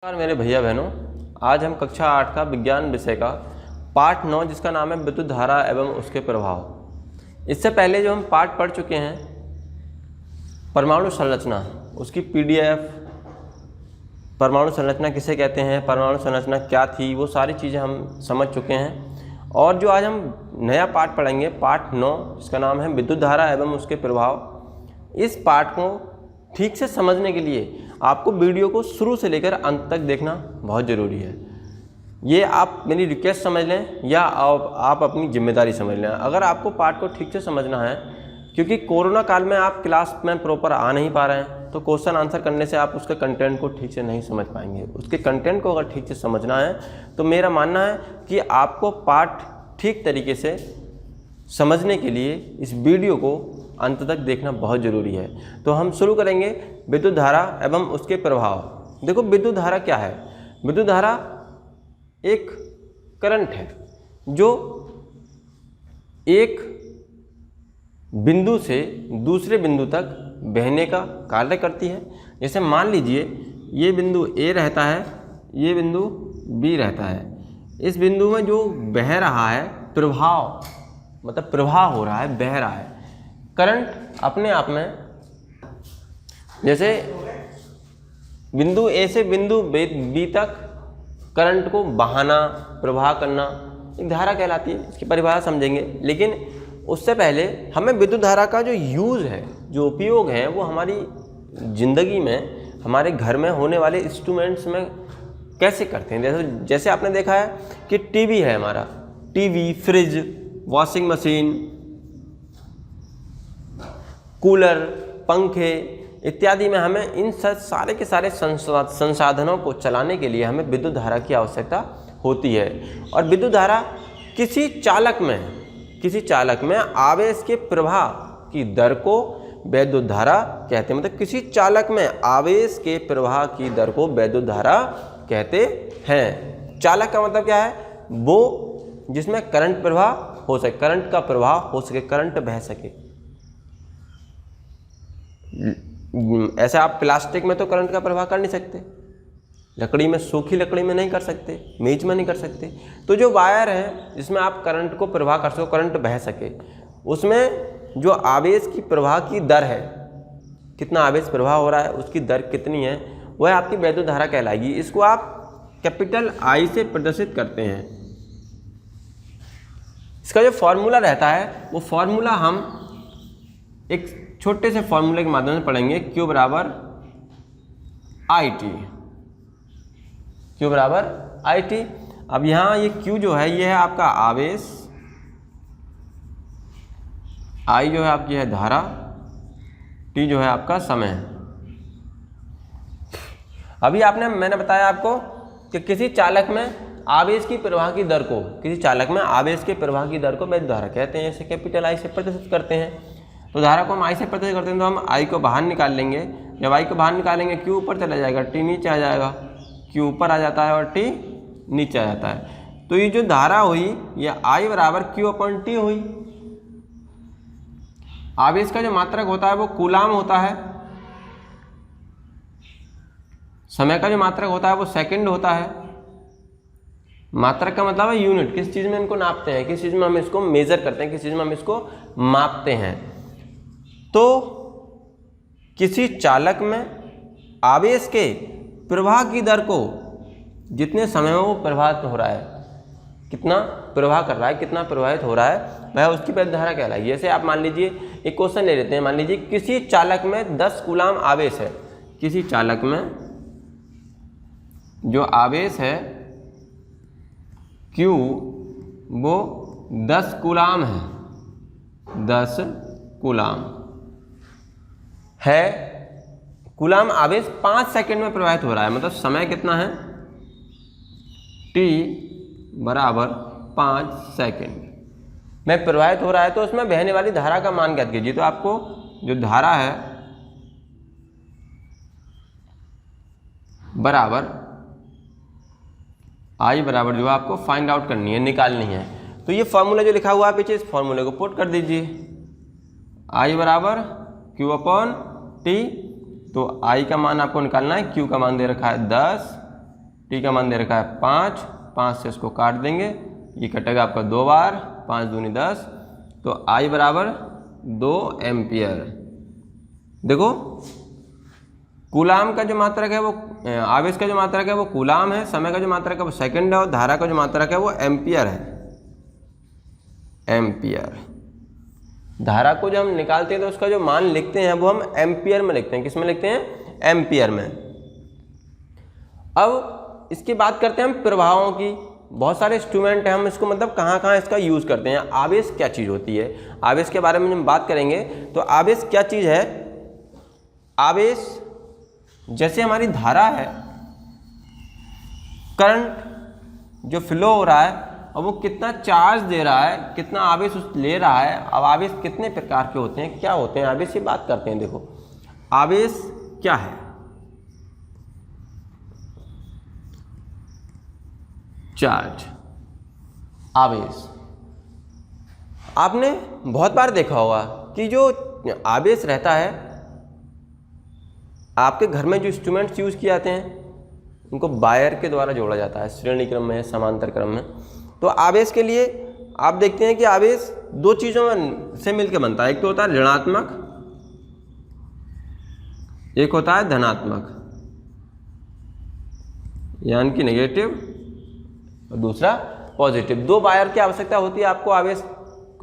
नमस्कार मेरे भैया बहनों, आज हम कक्षा 8 का विज्ञान विषय का पाठ 9 जिसका नाम है विद्युत धारा एवं उसके प्रभाव। इससे पहले जो हम पाठ पढ़ चुके हैं परमाणु संरचना, उसकी पीडीएफ, परमाणु संरचना किसे कहते हैं, परमाणु संरचना क्या थी, वो सारी चीज़ें हम समझ चुके हैं। और जो आज हम नया पाठ पढ़ेंगे पाठ 9 जिसका नाम है विद्युत धारा एवं उसके प्रभाव, इस पाठ को ठीक से समझने के लिए आपको वीडियो को शुरू से लेकर अंत तक देखना बहुत ज़रूरी है। ये आप मेरी रिक्वेस्ट समझ लें या आप अपनी जिम्मेदारी समझ लें। अगर आपको पाठ को ठीक से समझना है, क्योंकि कोरोना काल में आप क्लास में प्रॉपर आ नहीं पा रहे हैं, तो क्वेश्चन आंसर करने से आप उसके कंटेंट को ठीक से नहीं समझ पाएंगे। उसके कंटेंट को अगर ठीक से समझना है तो मेरा मानना है कि आपको पाठ ठीक तरीके से समझने के लिए इस वीडियो को अंत तक देखना बहुत ज़रूरी है। तो हम शुरू करेंगे विद्युत धारा एवं उसके प्रभाव। देखो, विद्युत धारा क्या है? विद्युत धारा एक करंट है जो एक बिंदु से दूसरे बिंदु तक बहने का कार्य करती है। जैसे मान लीजिए ये बिंदु A रहता है, ये बिंदु B रहता है। इस बिंदु में जो बह रहा है प्रभाव, मतलब प्रवाह हो रहा है, बह रहा है। करंट अपने आप में, जैसे बिंदु A से बिंदु B तक करंट को बहाना, प्रवाह करना एक धारा कहलाती है। इसकी परिभाषा समझेंगे, लेकिन उससे पहले हमें विद्युत धारा का जो यूज़ है, जो उपयोग है, वो हमारी ज़िंदगी में, हमारे घर में होने वाले इंस्ट्रूमेंट्स में कैसे करते हैं। जैसे आपने देखा है कि टीवी है हमारा, TV, fridge, washing machine, cooler, पंखे इत्यादि में हमें इन सारे के सारे संसाधनों को चलाने के लिए हमें विद्युत धारा की आवश्यकता होती है। और विद्युत धारा किसी चालक में आवेश के प्रवाह की दर को विद्युत धारा कहते हैं। मतलब किसी चालक में आवेश के प्रवाह की दर को विद्युत धारा कहते हैं। चालक का मतलब क्या है? वो जिसमें करंट प्रवाह हो सके, करंट का प्रवाह हो सके, करंट बह सके। ऐसे आप प्लास्टिक में तो करंट का प्रवाह कर नहीं सकते, लकड़ी में, सूखी लकड़ी में नहीं कर सकते, मेज में नहीं कर सकते। तो जो वायर है जिसमें आप करंट को प्रवाह कर सको, करंट बह सके, उसमें जो आवेश की प्रवाह की दर है, कितना आवेश प्रवाह हो रहा है, उसकी दर कितनी है, वह आपकी विद्युत धारा कहलाएगी। इसको आप कैपिटल I से प्रदर्शित करते हैं। इसका जो फॉर्मूला रहता है वो फॉर्मूला हम एक छोटे से फॉर्मूले के माध्यम से पढ़ेंगे। Q बराबर IT, Q बराबर IT। अब यहाँ ये Q जो है ये है आपका आवेश, I जो है आपकी है धारा, T जो है आपका समय। अभी मैंने बताया आपको कि किसी चालक में आवेश की प्रवाह की दर को, किसी चालक में आवेश के प्रवाह की दर को विद्युत धारा कहते हैं। इसे कैपिटल I से प्रदर्शित करते हैं। तो धारा को हम I से प्रदर्शित करते हैं, तो हम I को बाहर निकाल लेंगे। जब I को बाहर निकालेंगे Q ऊपर चला जाएगा, T नीचे आ जाएगा। Q ऊपर आ जाता है और T नीचे आ जाता है। तो ये जो धारा हुई ये I बराबर Q/T हुई। आवेश का जो मात्रक होता है वो कूलाम होता है, समय का जो मात्रक होता है वो सेकंड होता है। मात्रक का मतलब है यूनिट, किस चीज़ में इनको नापते हैं, किस चीज़ में हम इसको मेजर करते हैं, किस चीज़ में हम इसको मापते हैं। तो किसी चालक में आवेश के प्रवाह की दर को, जितने समय में वो प्रवाहित हो रहा है, कितना प्रवाह कर रहा है, कितना प्रवाहित हो रहा है, वह उसकी विद्युत धारा कहलाएगी। जैसे आप मान लीजिए एक क्वेश्चन ले लेते हैं। मान लीजिए किसी चालक में 10 कूलाम आवेश है। किसी चालक में जो आवेश है Q वो 10 कूलाम है, 10 कूलाम है। कूलाम आवेश 5 सेकंड में प्रवाहित हो रहा है। मतलब समय कितना है? T बराबर 5 सेकंड में प्रवाहित हो रहा है। तो उसमें बहने वाली धारा का मान ज्ञात कीजिए। तो आपको जो धारा है बराबर I बराबर जो आपको फाइंड आउट करनी है, निकालनी है। तो ये फॉर्मूला जो लिखा हुआ है पीछे, इस फॉर्मूले को पुट कर दीजिए। I बराबर Q/T। तो I का मान आपको निकालना है, Q का मान दे रखा है 10, टी का मान दे रखा है 5, 5 से इसको काट देंगे, ये कटेगा आपका 2 बार, 5 दूनी 10, तो आई बराबर 2 एम्पियर। देखो कूलाम का जो मात्रक है वो आवेश का जो मात्रक है वो कूलाम है, समय का जो मात्रक है वो सेकंड है और धारा का जो मात्रक है वो एम्पियर है, एम्पियर। धारा को जब हम निकालते हैं तो उसका जो मान लिखते हैं वो हम एम्पियर में लिखते हैं। किस में लिखते हैं? एम्पियर में। अब इसकी बात करते हैं हम प्रभावों की। बहुत सारे इंस्ट्रूमेंट हैं, हम इसको मतलब कहाँ कहाँ इसका यूज़ करते हैं। आवेश क्या चीज़ होती है, आवेश के बारे में हम बात करेंगे। तो आवेश क्या चीज़ है? आवेश जैसे हमारी धारा है, करंट जो फ्लो हो रहा है और वो कितना चार्ज दे रहा है, कितना आवेश ले रहा है। अब आवेश कितने प्रकार के होते हैं, क्या होते हैं आवेश, ये बात करते हैं। देखो आवेश क्या है? चार्ज, आवेश। आपने बहुत बार देखा होगा कि जो आवेश रहता है, आपके घर में जो इंस्ट्रूमेंट्स यूज़ किए जाते हैं उनको वायर के द्वारा जोड़ा जाता है, श्रेणी क्रम में, समांतर क्रम में। तो आवेश के लिए आप देखते हैं कि आवेश दो चीज़ों से मिलकर बनता है। एक तो होता है ऋणात्मक, एक होता है धनात्मक यानी कि नेगेटिव, और दूसरा पॉजिटिव। दो वायर की आवश्यकता होती है आपको आवेश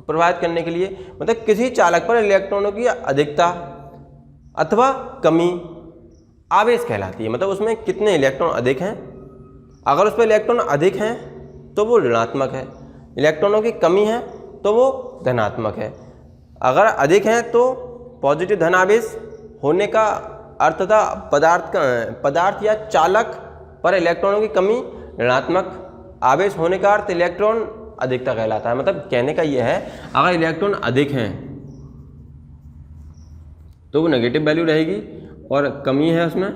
प्रवाहित करने के लिए। मतलब किसी चालक पर इलेक्ट्रॉनों की अधिकता अथवा कमी आवेश कहलाती है। मतलब उसमें कितने इलेक्ट्रॉन अधिक हैं। अगर उस पर इलेक्ट्रॉन अधिक हैं तो वो ऋणात्मक है, इलेक्ट्रॉनों की कमी है तो वो धनात्मक है। अगर अधिक हैं तो पॉजिटिव धन आवेश होने का अर्थ था पदार्थ या चालक पर इलेक्ट्रॉनों की कमी, ऋणात्मक आवेश होने का अर्थ इलेक्ट्रॉन अधिकता कहलाता है। मतलब कहने का यह है, अगर इलेक्ट्रॉन अधिक हैं तो वो नेगेटिव वैल्यू रहेगी और कमी है उसमें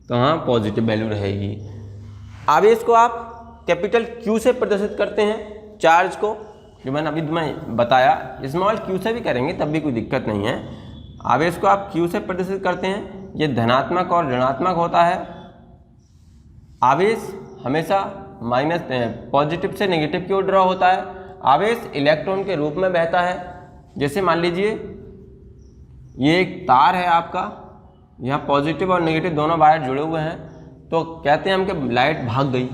तो हाँ पॉजिटिव वैल्यू रहेगी। आवेश को आप कैपिटल Q से प्रदर्शित करते हैं, चार्ज को जो मैंने अभी तुम्हें बताया, स्मॉल q से भी करेंगे तब भी कोई दिक्कत नहीं है। आवेश को आप Q से प्रदर्शित करते हैं, ये धनात्मक और ऋणात्मक होता है। आवेश हमेशा माइनस पॉजिटिव से नेगेटिव की ओर ड्रॉ होता है। आवेश इलेक्ट्रॉन के रूप में बहता है। जैसे मान लीजिए ये एक तार है आपका, यहाँ पॉजिटिव और नेगेटिव दोनों वायर जुड़े हुए हैं, तो कहते हैं हम कि लाइट भाग गई।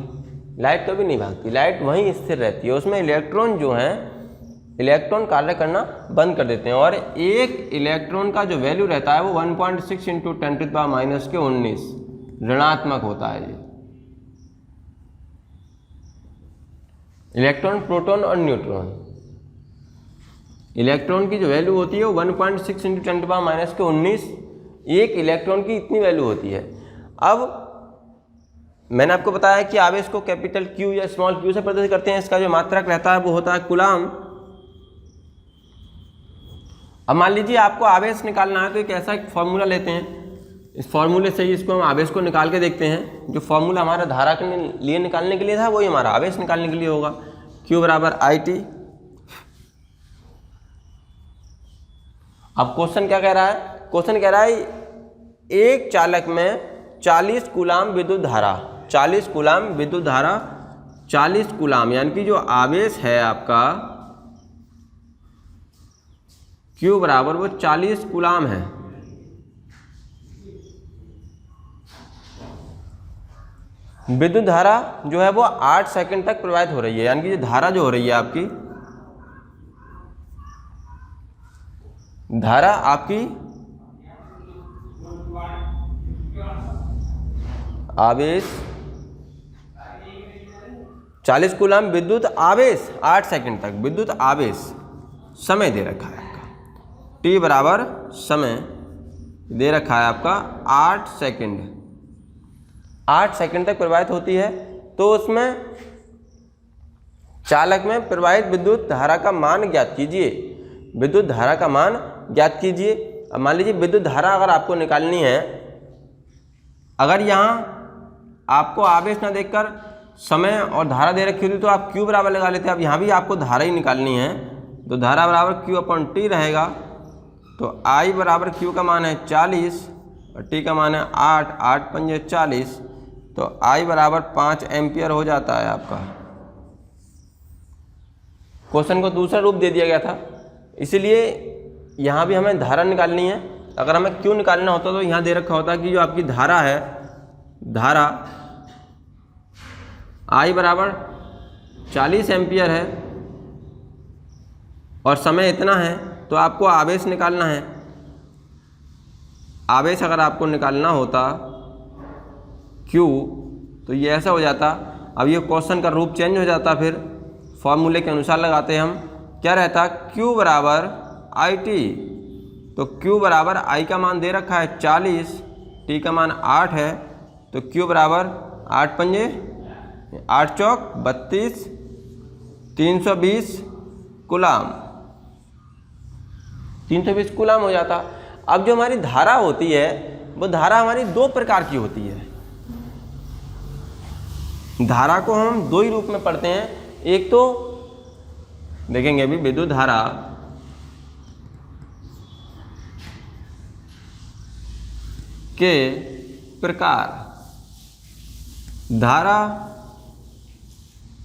लाइट कभी नहीं भागती, लाइट वहीं स्थिर रहती है। उसमें इलेक्ट्रॉन जो हैं, इलेक्ट्रॉन कार्य करना बंद कर देते हैं और एक इलेक्ट्रॉन का जो वैल्यू रहता है वो 1.6 × 10⁻⁻19 ऋणात्मक होता है। ये इलेक्ट्रॉन, प्रोटॉन और न्यूट्रॉन, इलेक्ट्रॉन की जो वैल्यू होती है वो 1.6 × 10⁻⁻19, एक इलेक्ट्रॉन की इतनी वैल्यू होती है। अब मैंने आपको बताया कि आवेश को कैपिटल Q या स्मॉल q से प्रदर्शित करते हैं। इसका जो मात्रक रहता है वो होता है कूलाम। अब मान लीजिए आपको आवेश निकालना है तो एक ऐसा एक फॉर्मूला लेते हैं, इस फॉर्मूले से ही इसको हम आवेश को निकाल के देखते हैं। जो फॉर्मूला हमारा धारा के लिए निकालने के लिए था वही हमारा आवेश निकालने के लिए होगा। Q बराबर IT। अब क्वेश्चन क्या कह रहा है? क्वेश्चन कह रहा है एक चालक में 40 कूलाम विद्युत धारा, 40 कूलाम विद्युत धारा, 40 कूलाम यानी कि जो आवेश है आपका Q बराबर वो 40 कूलाम है। विद्युत धारा जो है वो 8 सेकंड तक प्रवाहित हो रही है। यानी कि जो धारा जो हो रही है आपकी, धारा आपकी आवेश 40 कूलाम विद्युत आवेश 8 सेकंड तक, विद्युत आवेश। समय दे रखा है आपका T बराबर समय दे रखा है आपका 8 सेकंड, 8 सेकंड तक प्रवाहित होती है। तो उसमें चालक में प्रवाहित विद्युत धारा का मान ज्ञात कीजिए, विद्युत धारा का मान ज्ञात कीजिए। अब मान लीजिए विद्युत धारा अगर आपको निकालनी है, अगर यहाँ आपको आवेश ना देखकर समय और धारा दे रखी होती तो आप Q बराबर लगा लेते। अब यहाँ भी आपको धारा ही निकालनी है तो धारा बराबर Q/T रहेगा। तो I बराबर Q का मान है 40 और T का मान है 8, 8 × 5 = 40। तो I बराबर 5 एम्पियर हो जाता है आपका। क्वेश्चन को दूसरा रूप दे दिया गया था, इसीलिए यहाँ भी हमें धारा निकालनी है। अगर हमें क्यों निकालना होता तो यहाँ दे रखा होता कि जो आपकी धारा है, धारा I बराबर 40 एम्पियर है और समय इतना है, तो आपको आवेश निकालना है। आवेश अगर आपको निकालना होता Q, तो ये ऐसा हो जाता। अब ये क्वेश्चन का रूप चेंज हो जाता, फिर फॉर्मूले के अनुसार लगाते हम। क्या रहता? Q बराबर IT। तो Q बराबर I का मान दे रखा है 40, T का मान 8 है, तो Q बराबर 8 पंजे 8 चौक 32, 320 कूलाम, 320 कूलाम हो जाता। अब जो हमारी धारा होती है वो धारा हमारी दो प्रकार की होती है। धारा को हम दो ही रूप में पढ़ते हैं। एक तो देखेंगे अभी विद्युत धारा के प्रकार। धारा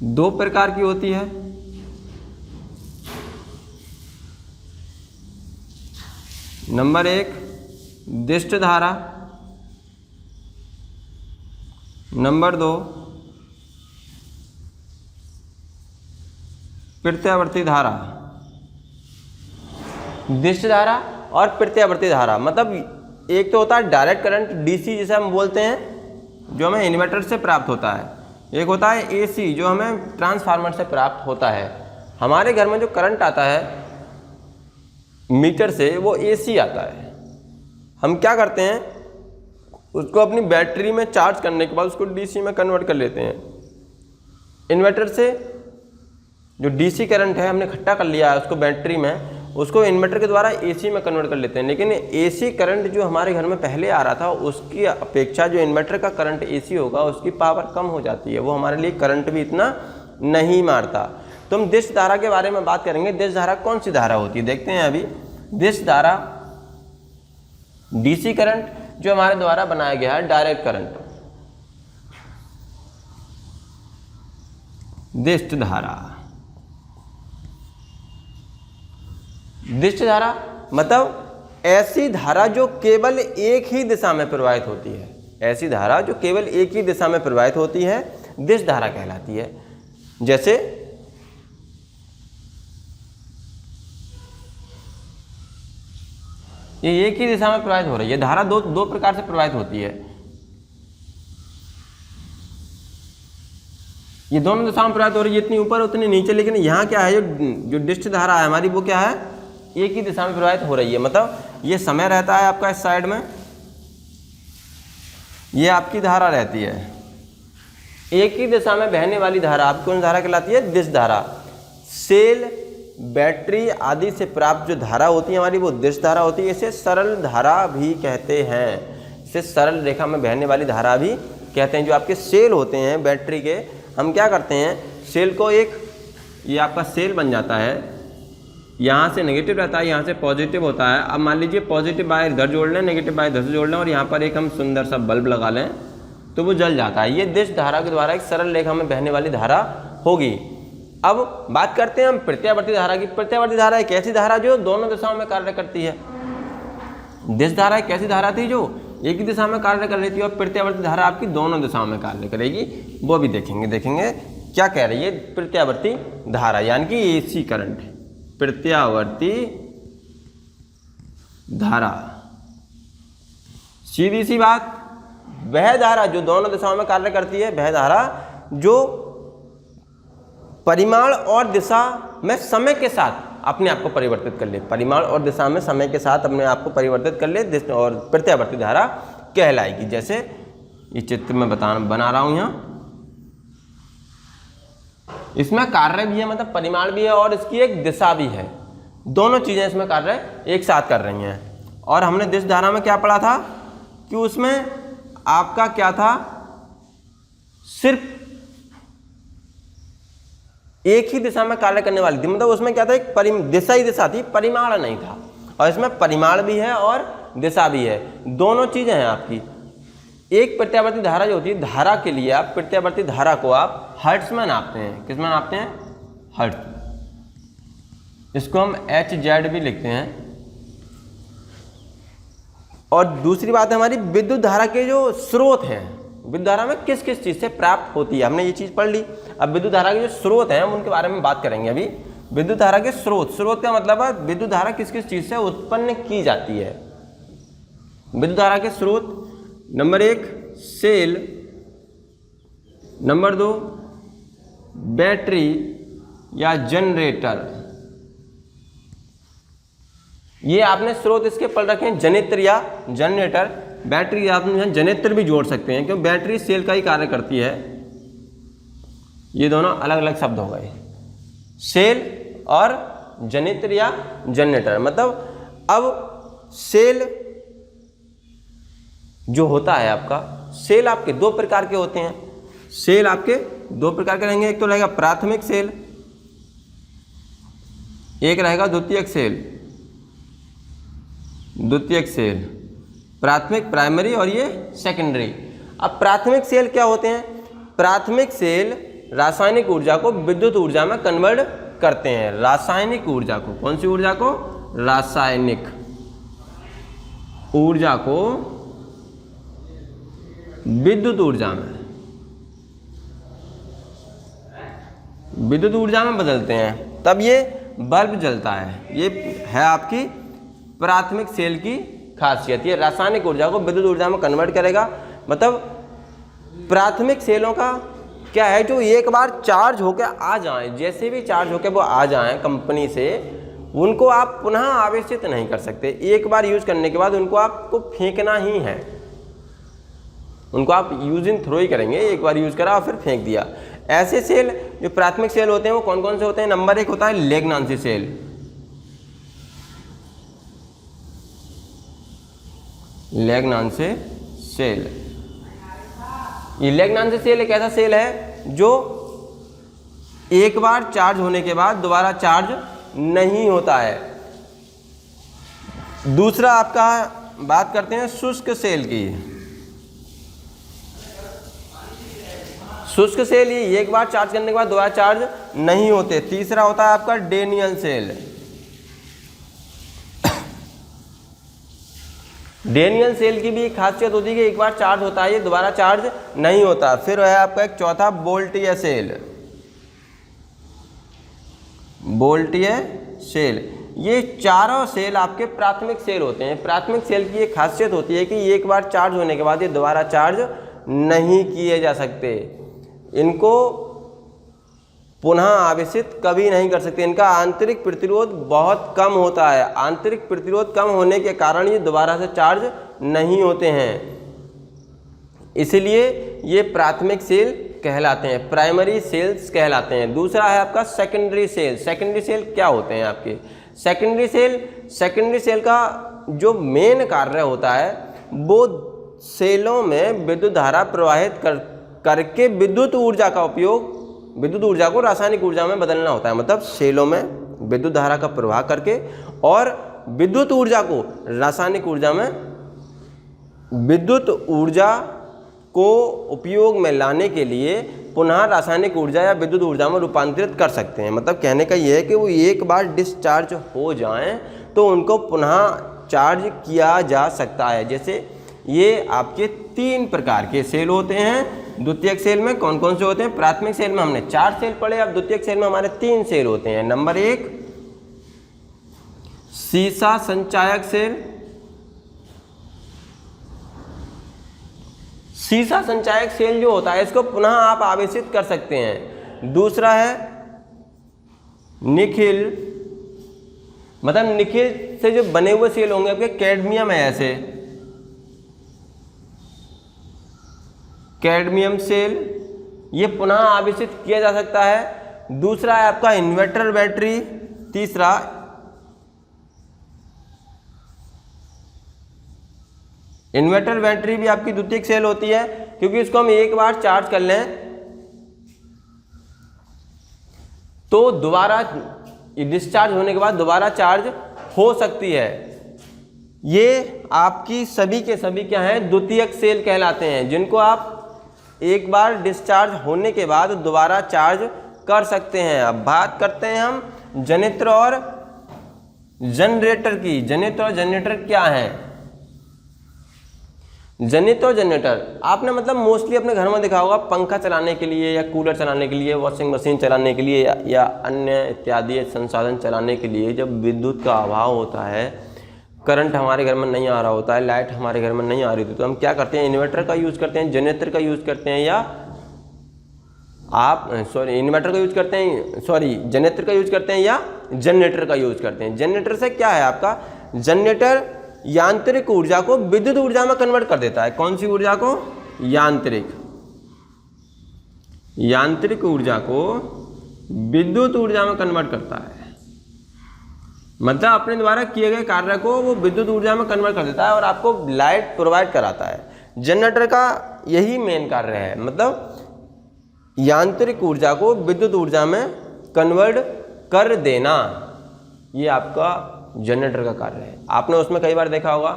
दो प्रकार की होती है। नंबर 1 दिष्ट धारा, नंबर 2 प्रत्यावर्ती धारा। दिष्ट धारा और प्रत्यावर्ती धारा मतलब एक तो होता है डायरेक्ट करंट डीसी जिसे हम बोलते हैं, जो हमें इन्वर्टर से प्राप्त होता है। एक होता है एसी जो हमें ट्रांसफार्मर से प्राप्त होता है। हमारे घर में जो करंट आता है मीटर से वो एसी आता है। हम क्या करते हैं, उसको अपनी बैटरी में चार्ज करने के बाद उसको डीसी में कन्वर्ट कर लेते हैं। इन्वर्टर से जो डीसी करंट है हमने इकट्ठा कर लिया है उसको बैटरी में, उसको इन्वर्टर के द्वारा एसी में कन्वर्ट कर लेते हैं। लेकिन एसी करंट जो हमारे घर में पहले आ रहा था उसकी अपेक्षा जो इन्वर्टर का करंट एसी होगा उसकी पावर कम हो जाती है, वो हमारे लिए करंट भी इतना नहीं मारता। तो हम दिष्ट धारा के बारे में बात करेंगे। दिष्ट धारा कौन सी धारा होती है देखते हैं अभी। दिष्ट धारा डीसी करंट जो हमारे द्वारा बनाया गया है डायरेक्ट करंट। दिष्ट धारा, दिष्ट धारा मतलब ऐसी धारा जो केवल एक ही दिशा में प्रवाहित होती है। ऐसी धारा जो केवल एक ही दिशा में प्रवाहित होती है दिष्ट धारा कहलाती है। जैसे ये एक ही दिशा में प्रवाहित हो रही है। धारा दो प्रकार से प्रवाहित होती है। ये दोनों दिशाओं में प्रवाहित हो रही है, इतनी ऊपर उतनी नीचे। लेकिन यहाँ क्या है, जो डिष्ट धारा है हमारी वो क्या है, एक ही दिशा में प्रवाहित हो रही है। मतलब ये समय रहता है आपका इस साइड में, ये आपकी धारा रहती है। एक ही दिशा में बहने वाली धारा आपकी कौन धारा कहलाती है? दिष्ट धारा। सेल, बैटरी आदि से प्राप्त जो धारा होती है हमारी वो दिष्ट धारा होती है। इसे सरल धारा भी कहते हैं। इसे सरल रेखा में बहने वाली धारा भी कहते हैं। जो आपके सेल होते हैं बैटरी के, हम क्या करते हैं, सेल को ये आपका सेल बन जाता है। यहाँ से नेगेटिव रहता है, यहाँ से पॉजिटिव होता है। अब मान लीजिए पॉजिटिव वायर इधर जोड़ लें, नेगेटिव वायर इधर से जोड़ लें और यहाँ पर एक हम सुंदर सा बल्ब लगा लें तो वो जल जाता है। ये दिष्ट धारा के द्वारा एक सरल रेखा में बहने वाली धारा होगी। अब बात करते हैं हम प्रत्यावर्ती धारा की। प्रत्यावर्ती धारा एक ऐसी धारा जो दोनों दिशाओं में कार्य करती है। दिष्ट धारा एक ऐसी धारा थी जो एक ही दिशा में कार्य कर रही थी और प्रत्यावर्ती धारा आपकी दोनों दिशाओं में कार्य करेगी। वो भी देखेंगे क्या कह रही है प्रत्यावर्ती धारा, यानी कि एसी करंट। प्रत्यावर्ती धारा सीधी सी बात, वह धारा जो दोनों दिशाओं में कार्य करती है, वह धारा जो परिमाण और दिशा में समय के साथ अपने आप को परिवर्तित कर ले। परिमाण और दिशा में समय के साथ अपने आप को परिवर्तित कर ले और प्रत्यावर्ती धारा कहलाएगी। जैसे ये चित्र में बना रहा हूं यहाँ, इसमें कार्य भी है, मतलब परिमाण भी है और इसकी एक दिशा भी है। दोनों चीजें इसमें कार्य एक साथ कर रही हैं। और हमने दिष्ट धारा में क्या पढ़ा था कि उसमें आपका क्या था, सिर्फ एक ही दिशा में कार्य करने वाली थी। मतलब उसमें क्या था, एक दिशा ही दिशा थी, परिमाण नहीं था। और इसमें परिमाण भी है और दिशा भी है, दोनों चीजें हैं आपकी। एक प्रत्यावर्ती धारा जो होती है, धारा के लिए आप प्रत्यावर्ती धारा को आप हर्ट्ज में नापते हैं। किस में नापते हैं? हर्ट्ज। इसको हम HZ भी लिखते हैं। और दूसरी बात है हमारी विद्युत धारा के जो स्रोत हैं, विद्युत धारा में किस किस चीज़ से प्राप्त होती है, हमने ये चीज़ पढ़ ली। अब विद्युत धारा के जो स्रोत हैं हम उनके बारे में बात करेंगे अभी। विद्युत धारा के स्रोत, स्रोत का मतलब है विद्युत धारा किस किस चीज़ से उत्पन्न की जाती है। विद्युत धारा के स्रोत, नंबर 1 सेल, नंबर 2 बैटरी या जनरेटर। ये आपने स्रोत इसके पढ़ रखे हैं, जनित्र या जनरेटर। बैटरी आपने जनित्र भी जोड़ सकते हैं क्योंकि बैटरी सेल का ही कार्य करती है। ये दोनों अलग अलग शब्द हो गए, सेल और जनित्र या जनरेटर। मतलब अब सेल जो होता है आपका, सेल आपके दो प्रकार के होते हैं। सेल आपके दो प्रकार के रहेंगे, एक तो रहेगा प्राथमिक सेल, एक रहेगा द्वितीयक सेल। द्वितीयक सेल, प्राथमिक प्राइमरी और ये सेकेंडरी। अब प्राथमिक सेल क्या होते हैं? प्राथमिक सेल रासायनिक ऊर्जा को विद्युत ऊर्जा में कन्वर्ट करते हैं। रासायनिक ऊर्जा को, कौन सी ऊर्जा को? रासायनिक ऊर्जा को विद्युत ऊर्जा में, विद्युत ऊर्जा में बदलते हैं, तब ये बल्ब जलता है। ये है आपकी प्राथमिक सेल की खासियत। ये रासायनिक ऊर्जा को विद्युत ऊर्जा में कन्वर्ट करेगा। मतलब प्राथमिक सेलों का क्या है, जो एक बार चार्ज होकर आ जाएं, जैसे भी चार्ज होकर वो आ जाएं कंपनी से, उनको आप पुनः आवेशित नहीं कर सकते। एक बार यूज करने के बाद उनको आपको फेंकना ही है। उनको आप यूज इन थ्रो ही करेंगे, एक बार यूज करा और फिर फेंक दिया। ऐसे सेल जो प्राथमिक सेल होते हैं वो कौन कौन से होते हैं? नंबर 1 होता है लेग्नान्सी सेल। लेग्नान्सी सेल, ये लेग्नान्सी सेल एक ऐसा सेल है जो एक बार चार्ज होने के बाद दोबारा चार्ज नहीं होता है। दूसरा आपका बात करते हैं शुष्क सेल की। शुष्क सेल ये एक बार चार्ज करने के बाद दोबारा चार्ज नहीं होते। तीसरा होता है आपका डेनियल सेल। डेनियल सेल की भी एक खासियत होती है कि एक बार चार्ज होता है ये दोबारा चार्ज नहीं होता। फिर है आपका एक चौथा वोल्टीय सेल। वोल्टीय सेल, ये चारों सेल आपके प्राथमिक सेल होते हैं। प्राथमिक सेल की एक खासियत होती है कि एक बार चार्ज होने के बाद ये दोबारा चार्ज नहीं किए जा सकते। इनको पुनः आवेशित कभी नहीं कर सकते। इनका आंतरिक प्रतिरोध बहुत कम होता है। आंतरिक प्रतिरोध कम होने के कारण ये दोबारा से चार्ज नहीं होते हैं, इसलिए ये प्राथमिक सेल कहलाते हैं, प्राइमरी सेल्स कहलाते हैं। दूसरा है आपका सेकेंडरी सेल। सेकेंडरी सेल क्या होते हैं आपके? सेकेंडरी सेल का जो मेन कार्य होता है वो सेलों में विद्युत धारा प्रवाहित करके विद्युत ऊर्जा का उपयोग, विद्युत ऊर्जा को रासायनिक ऊर्जा में बदलना होता है। मतलब सेलों में विद्युत धारा का प्रवाह करके और विद्युत ऊर्जा को रासायनिक ऊर्जा में, विद्युत ऊर्जा को उपयोग में लाने के लिए पुनः रासायनिक ऊर्जा या विद्युत ऊर्जा में रूपांतरित कर सकते हैं। मतलब कहने का ये है कि वो एक बार डिस्चार्ज हो जाएं तो उनको पुनः चार्ज किया जा सकता है। जैसे ये आपके 3 प्रकार के सेल होते हैं। द्वितीयक सेल में कौन कौन से होते हैं? प्राथमिक सेल में हमने 4 सेल पढ़े, अब द्वितीयक सेल में हमारे 3 सेल होते हैं। नंबर 1 सीसा संचायक सेल। सीसा संचायक सेल जो होता है इसको पुनः आप आवेशित कर सकते हैं। दूसरा है निखिल, मतलब निखिल से जो बने हुए सेल होंगे आपके, कैडमियम है ऐसे, कैडमियम सेल, ये पुनः आवेशित किया जा सकता है। दूसरा है आपका इन्वर्टर बैटरी। तीसरा इन्वर्टर बैटरी भी आपकी द्वितीयक सेल होती है, क्योंकि इसको हम एक बार चार्ज कर लें तो दोबारा डिस्चार्ज होने के बाद दोबारा चार्ज हो सकती है। ये आपकी सभी के सभी क्या हैं, द्वितीयक सेल कहलाते हैं, जिनको आप एक बार डिस्चार्ज होने के बाद दोबारा चार्ज कर सकते हैं। अब बात करते हैं हम जनित्र और जनरेटर की। जनित्र और जनरेटर क्या है? जनित्र और जनरेटर आपने मतलब मोस्टली अपने घर में देखा होगा, पंखा चलाने के लिए या कूलर चलाने के लिए, वॉशिंग मशीन चलाने के लिए या अन्य इत्यादि संसाधन चलाने के लिए जब विद्युत का अभाव होता है, करंट हमारे घर में नहीं आ रहा होता है, लाइट हमारे घर में नहीं आ रही थी, तो हम क्या करते हैं, इन्वर्टर का यूज़ करते हैं, जनरेटर का यूज़ करते हैं, या आप इन्वर्टर का यूज़ करते हैं, जनरेटर का यूज़ करते हैं या जनरेटर का यूज़ करते हैं। जनरेटर से क्या है आपका, जनरेटर यांत्रिक ऊर्जा को विद्युत ऊर्जा में कन्वर्ट कर देता है। कौन सी ऊर्जा को? यांत्रिक ऊर्जा को विद्युत ऊर्जा में कन्वर्ट करता है। मतलब अपने द्वारा किए गए कार्य को वो विद्युत ऊर्जा में कन्वर्ट कर देता है और आपको लाइट प्रोवाइड कराता है। जनरेटर का यही मेन कार्य है, मतलब यांत्रिक ऊर्जा को विद्युत ऊर्जा में कन्वर्ट कर देना, ये आपका जनरेटर का कार्य है। आपने उसमें कई बार देखा होगा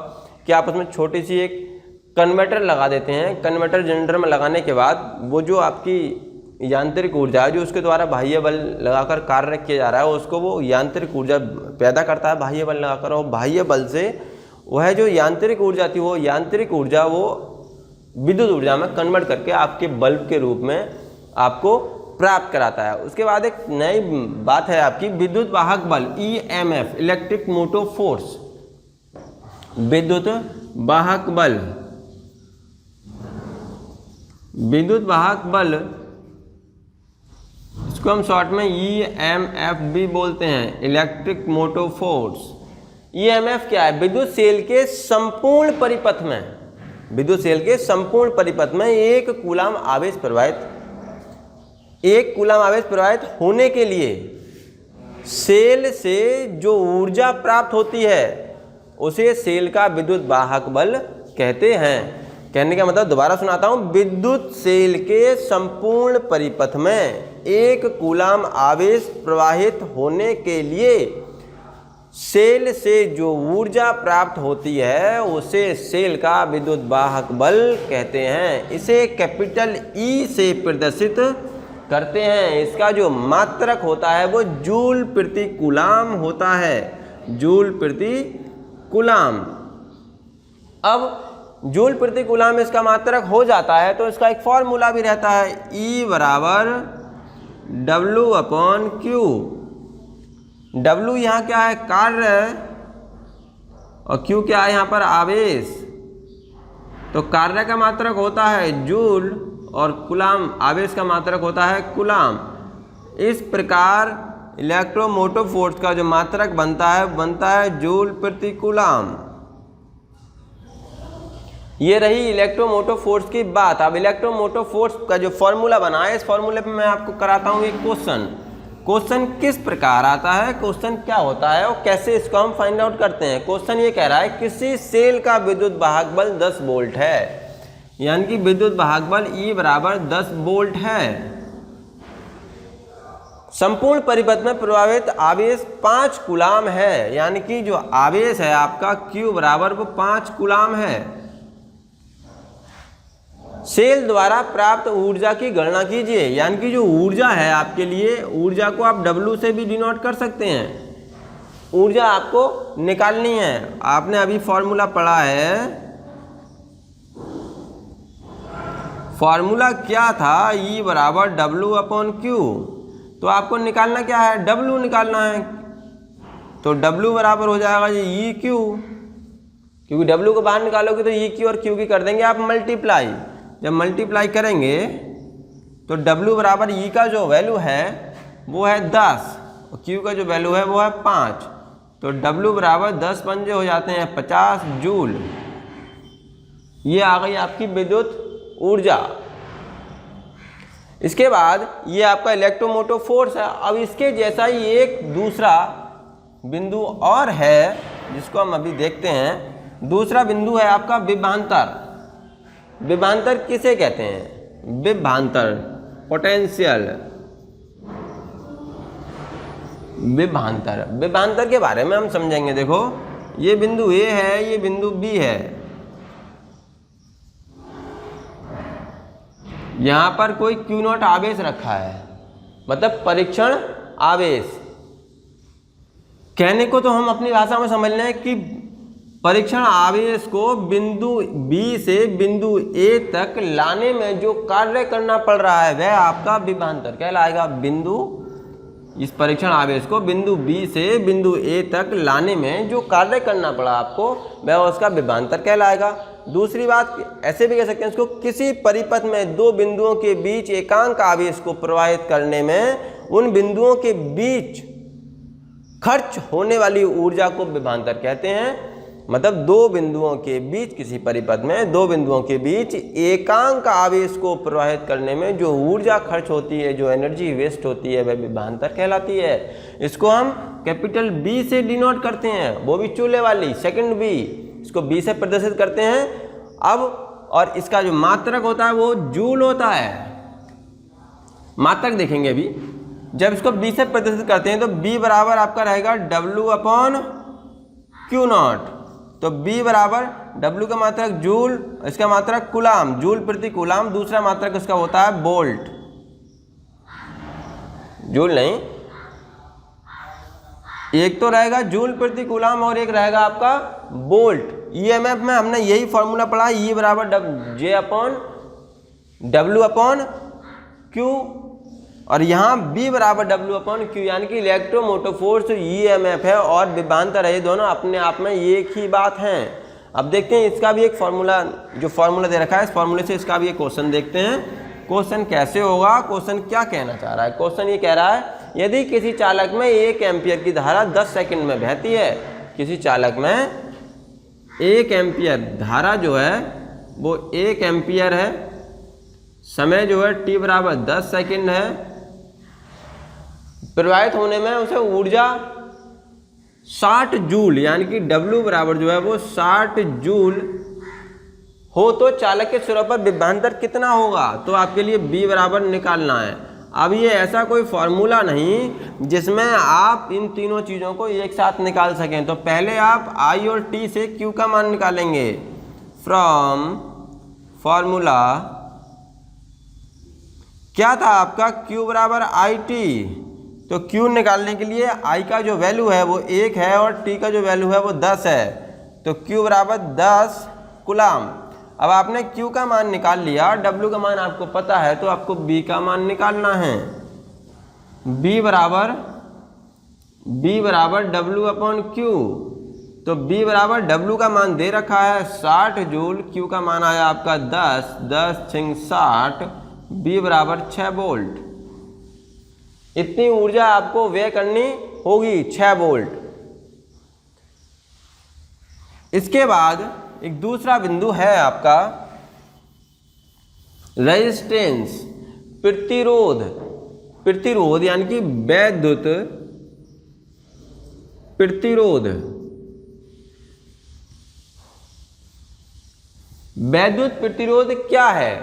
कि आप उसमें छोटी सी एक कन्वर्टर लगा देते हैं। कन्वर्टर जनरेटर में लगाने के बाद वो जो आपकी यांत्रिक ऊर्जा जो उसके द्वारा बाह्य बल लगाकर कार्य किया जा रहा है, उसको वो यांत्रिक ऊर्जा पैदा करता है बाह्य बल लगाकर, और बाह्य बल से वह जो यांत्रिक ऊर्जा थी वो यांत्रिक ऊर्जा वो विद्युत ऊर्जा में कन्वर्ट करके आपके बल्ब के रूप में आपको प्राप्त कराता है। उसके बाद एक नई बात है आपकी विद्युत वाहक बल, EMF, इलेक्ट्रिक मोटिव फोर्स। विद्युत वाहक बल, विद्युत वाहक बल, इसको हम शॉर्ट में EMF भी बोलते हैं, इलेक्ट्रिक मोटिव फोर्स। EMF क्या है? विद्युत सेल के संपूर्ण परिपथ में, विद्युत सेल के संपूर्ण परिपथ में एक कूलाम आवेश प्रवाहित होने के लिए सेल से जो ऊर्जा प्राप्त होती है उसे सेल का विद्युत वाहक बल कहते हैं। कहने का मतलब दोबारा सुनाता हूं, विद्युत सेल के संपूर्ण परिपथ में एक कूलाम आवेश प्रवाहित होने के लिए सेल से जो ऊर्जा प्राप्त होती है उसे सेल का विद्युत वाहक बल कहते हैं। इसे कैपिटल E से प्रदर्शित करते हैं। इसका जो मात्रक होता है वो जूल प्रति कूलाम होता है, जूल प्रति कूलाम। अब जूल प्रति कूलाम इसका मात्रक हो जाता है तो इसका एक फॉर्मूला भी रहता है, E बराबर W/Q। W यहाँ क्या है? कार्य, और Q क्या है यहाँ पर? आवेश। तो कार्य का मात्रक होता है जूल और कूलाम, आवेश का मात्रक होता है कूलाम। इस प्रकार इलेक्ट्रोमोटिव फोर्स का जो मात्रक बनता है जूल प्रति कूलाम। ये रही इलेक्ट्रोमोटिव फोर्स की बात। अब इलेक्ट्रोमोटिव फोर्स का जो फॉर्मूला बना है, इस फॉर्मूले पे मैं आपको कराता हूँ एक क्वेश्चन किस प्रकार आता है, क्वेश्चन क्या होता है और कैसे इसको हम फाइंड आउट करते हैं। क्वेश्चन ये कह रहा है किसी सेल का विद्युत वाहक बल 10 वोल्ट है, यानी कि विद्युत वाहक बल E बराबर 10 वोल्ट है। संपूर्ण परिपथ में प्रवाहित आवेश 5 कूलाम है, यानी कि जो आवेश है आपका Q बराबर वो 5 कूलाम है। सेल द्वारा प्राप्त ऊर्जा की गणना कीजिए, यानी कि जो ऊर्जा है आपके लिए, ऊर्जा को आप W से भी डिनोट कर सकते हैं। ऊर्जा आपको निकालनी है। आपने अभी फॉर्मूला पढ़ा है, फॉर्मूला क्या था? E बराबर W/Q। तो आपको निकालना क्या है? W निकालना है। तो W बराबर हो जाएगा ये EQ, क्योंकि W को बाहर निकालोगे तो EQ और Q की कर देंगे आप मल्टीप्लाई। जब मल्टीप्लाई करेंगे तो W बराबर E का जो वैल्यू है वो है 10 और Q का जो वैल्यू है वो है 5। तो W बराबर 10 पंजे हो जाते हैं 50 जूल। ये आ गई आपकी विद्युत ऊर्जा। इसके बाद ये आपका इलेक्ट्रोमोटिव फोर्स है। अब इसके जैसा ही एक दूसरा बिंदु और है जिसको हम अभी देखते हैं। दूसरा बिंदु है आपका विभवांतर। विभवांतर किसे कहते हैं? विभवांतर, पोटेंशियल। विभवांतर के बारे में हम समझेंगे। देखो ये बिंदु ए है, ये बिंदु बी है। यहां पर कोई Q0 आवेश रखा है, मतलब परीक्षण आवेश। कहने को तो हम अपनी भाषा में समझ लें कि परीक्षण आवेश को बिंदु B से बिंदु A तक लाने में जो कार्य करना पड़ रहा है वह आपका विभवांतर कहलाएगा। इस परीक्षण आवेश को बिंदु B से बिंदु A तक लाने में जो कार्य करना पड़ा आपको वह उसका विभवांतर कहलाएगा। दूसरी बात ऐसे भी कह सकते हैं इसको, किसी परिपथ में दो बिंदुओं के बीच एकांक आवेश को प्रवाहित करने में उन बिंदुओं के बीच खर्च होने वाली ऊर्जा को विभवांतर कहते हैं। मतलब दो बिंदुओं के बीच, किसी परिपथ में दो बिंदुओं के बीच एकांक आवेश को प्रवाहित करने में जो ऊर्जा खर्च होती है, जो एनर्जी वेस्ट होती है, वह विभवांतर कहलाती है। इसको हम कैपिटल B से डिनोट करते हैं, वो भी चूल्हे वाली सेकंड B, इसको B से प्रदर्शित करते हैं। अब और इसका जो मात्रक होता है वो जूल होता है। मात्रक देखेंगे अभी। जब इसको B से प्रदर्शित करते हैं तो B बराबर आपका रहेगा W/Q0। तो B बराबर W का मात्रक जूल, इसका मात्रक कूलाम, जूल प्रति कूलाम। दूसरा मात्रक इसका होता है वोल्ट, जूल नहीं, एक तो रहेगा जूल प्रति कूलाम और एक रहेगा आपका वोल्ट। ईएमएफ में हमने यही फॉर्मूला पढ़ा, E बराबर J/W/Q, और यहाँ B बराबर W/Q, यानी कि इलेक्ट्रोमोटिव फोर्स ईएमएफ है और विभवांतर है, ये दोनों अपने आप में एक ही बात हैं। अब देखते हैं इसका भी एक फॉर्मूला, जो फॉर्मूला दे रखा है इस फॉर्मूले से इसका भी एक क्वेश्चन देखते हैं। क्वेश्चन कैसे होगा, क्वेश्चन क्या कहना चाह रहा है। क्वेश्चन ये कह रहा है यदि किसी चालक में 1 एम्पियर की धारा 10 सेकंड में बहती है, किसी चालक में 1 एम्पियर धारा जो है वो 1 एम्पियर है, समय जो है t बराबर 10 सेकंड है, प्रवाहित होने में उसे ऊर्जा 60 जूल, यानी कि W बराबर जो है वो 60 जूल हो, तो चालक के सिरों पर विभवांतर कितना होगा, तो आपके लिए B बराबर निकालना है। अब ये ऐसा कोई फॉर्मूला नहीं जिसमें आप इन तीनों चीज़ों को एक साथ निकाल सकें। तो पहले आप I और T से Q का मान निकालेंगे। फ्रॉम फॉर्मूला क्या था आपका, Q बराबर IT। तो Q निकालने के लिए I का जो वैल्यू है वो 1 है और T का जो वैल्यू है वो 10 है। तो Q बराबर 10 कूलाम। अब आपने Q का मान निकाल लिया, W का मान आपको पता है, तो आपको B का मान निकालना है। B बराबर W/Q। तो B बराबर W का मान दे रखा है 60 जूल, Q का मान आया आपका 10, 10 × 60, B बराबर 6 वोल्ट। इतनी ऊर्जा आपको व्यय करनी होगी, 6 वोल्ट। इसके बाद एक दूसरा बिंदु है आपका रेजिस्टेंस, प्रतिरोध। प्रतिरोध यानी कि वैद्युत प्रतिरोध। वैद्युत प्रतिरोध क्या है,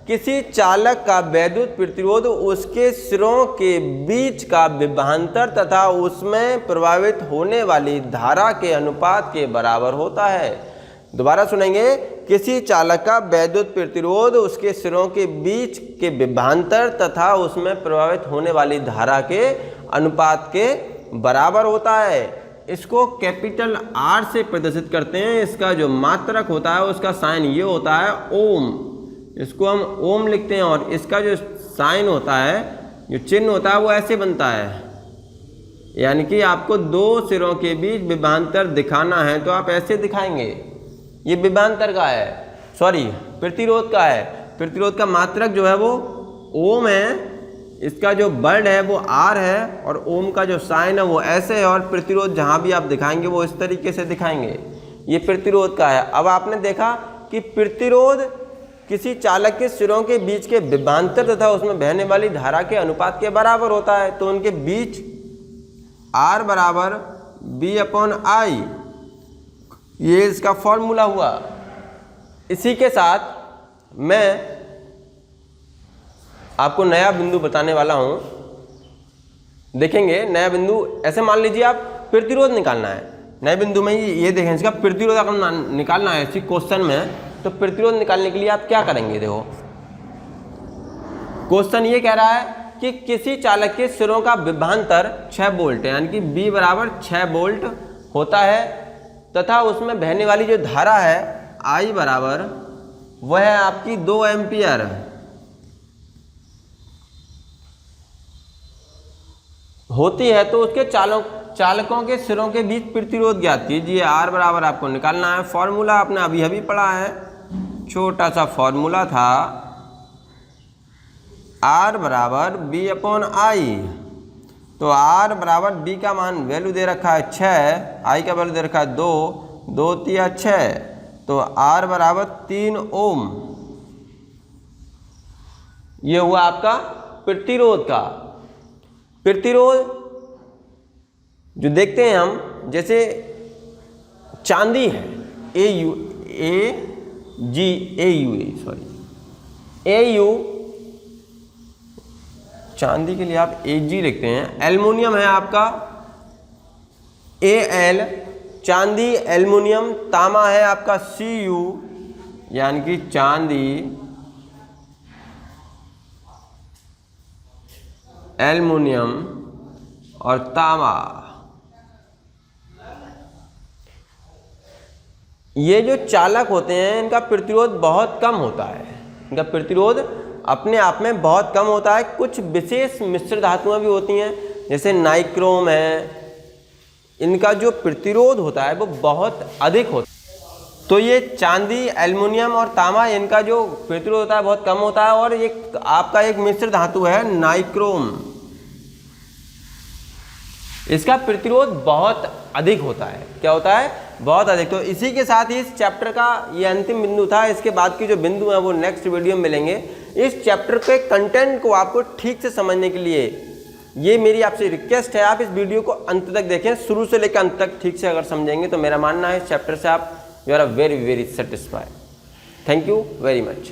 किसी चालक का वैद्युत प्रतिरोध उसके सिरों के बीच का विभवांतर तथा उसमें प्रवाहित होने वाली धारा के अनुपात के बराबर होता है। दोबारा सुनेंगे, किसी चालक का वैद्युत प्रतिरोध उसके सिरों के बीच के विभवांतर तथा उसमें प्रवाहित होने वाली धारा के अनुपात के बराबर होता है। इसको कैपिटल R से प्रदर्शित करते हैं। इसका जो मात्रक होता है उसका साइन ये होता है ओम, इसको हम ओम लिखते हैं, और इसका जो साइन होता है, जो चिन्ह होता है वो ऐसे बनता है। यानी कि आपको दो सिरों के बीच विभवांतर दिखाना है तो आप ऐसे दिखाएंगे। ये विभवांतर का है, सॉरी प्रतिरोध का है। प्रतिरोध का मात्रक जो है वो ओम है, इसका जो वर्ड है वो R है, और ओम का जो साइन है वो ऐसे है, और प्रतिरोध जहाँ भी आप दिखाएंगे वो इस तरीके से दिखाएंगे। ये प्रतिरोध का है। अब आपने देखा कि प्रतिरोध किसी चालक के सिरों के बीच के विभवांतर तथा उसमें बहने वाली धारा के अनुपात के बराबर होता है। तो उनके बीच R बराबर B/I, ये इसका फॉर्मूला हुआ। इसी के साथ मैं आपको नया बिंदु बताने वाला हूं। देखेंगे नया बिंदु, ऐसे मान लीजिए आप प्रतिरोध निकालना है। नए बिंदु में ये देखें, इसका प्रतिरोध अगर निकालना है इसी क्वेश्चन में, तो प्रतिरोध निकालने के लिए आप क्या करेंगे? देखो क्वेश्चन ये कह रहा है कि किसी चालक के सिरों का विभवांतर 6 वोल्ट है, यानी कि B बराबर 6 वोल्ट होता है, तथा उसमें बहने वाली जो धारा है I बराबर वह है आपकी 2 एम्पियर होती है। तो उसके चालकों के सिरों के बीच प्रतिरोध ज्ञात कीजिए। R बराबर आपको निकालना है, फॉर्मूला आपने अभी अभी पढ़ा है, छोटा सा फॉर्मूला था, R बराबर B अपॉन I। तो R बराबर B का मान वैल्यू दे रखा है 6, I का वैल्यू दे रखा है 2, 2 तिया 6, तो R बराबर 3 ओम। ये हुआ आपका प्रतिरोध का। प्रतिरोध जो देखते हैं हम, जैसे चांदी है AU, चांदी के लिए आप AG लिखते हैं। एल्युमिनियम है आपका AL, चांदी एल्युमिनियम। तांबा है आपका CU, यानी कि चांदी एल्युमिनियम और तांबा। ये जो चालक होते हैं इनका प्रतिरोध बहुत कम होता है, इनका प्रतिरोध अपने आप में बहुत कम होता है। कुछ विशेष मिश्र धातुएं भी होती हैं, जैसे नाइक्रोम है, इनका जो प्रतिरोध होता है वो बहुत अधिक होता है। तो ये चांदी एल्युमिनियम और तांबा, इनका जो प्रतिरोध होता है बहुत कम होता है। और एक आपका एक मिश्र धातु है नाइक्रोम, इसका प्रतिरोध बहुत अधिक होता है। क्या होता है? बहुत अधिक। तो इसी के साथ ही इस चैप्टर का ये अंतिम बिंदु था। इसके बाद की जो बिंदु है वो नेक्स्ट वीडियो में मिलेंगे। इस चैप्टर के कंटेंट को आपको ठीक से समझने के लिए ये मेरी आपसे रिक्वेस्ट है, आप इस वीडियो को अंत तक देखें। शुरू से लेकर अंत तक ठीक से अगर समझेंगे तो मेरा मानना है इस चैप्टर से आप you are very satisfied. Thank you very much.